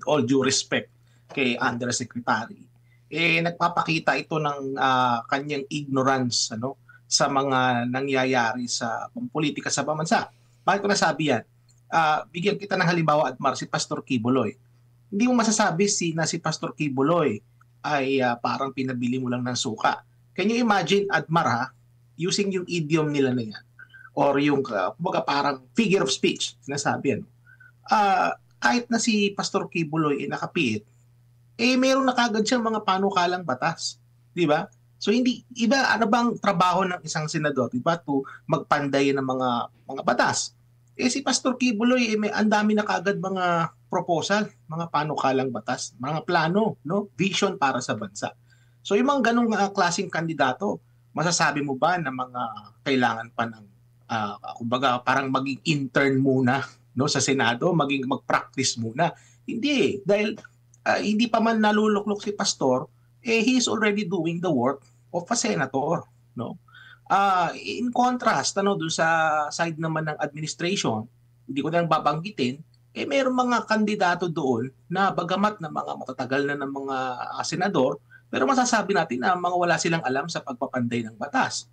all due respect kay Undersecretary, nagpapakita ito ng kanyang ignorance sa mga nangyayari sa politika sa bansa. Bakit ko nasabi yan? Bigyan kita ng halimbawa, Admar, si Pastor Kibuloy. Hindi mo masasabi na si Pastor Kibuloy ay parang pinabili mo lang ng suka. Can you imagine, Admar, using yung idiom nila na yan, or yung parang figure of speech, sinasabi kahit na si Pastor Kibuloy nakapiit, meron na kagad siyang mga panukalang batas. Di ba? So hindi, iba, ano bang trabaho ng isang senador? Di ba? To magpanday ng mga batas. Si Pastor Kibuloy, may ang dami na kagad mga proposal, mga panukalang batas, mga plano, vision para sa bansa. So yung mga ganong klaseng kandidato, masasabi mo ba na mga kailangan pa ng kumbaga parang maging intern muna sa Senado, mag-practice muna? Hindi, dahil hindi pa man naluluklok si Pastor, he's already doing the work of a senator, no? In contrast, doon sa side naman ng administration, hindi ko na babanggitin, mayroong mga kandidato doon na bagamat na mga matatagal na ng mga senador, pero masasabi natin na mga wala silang alam sa pagpapanday ng batas.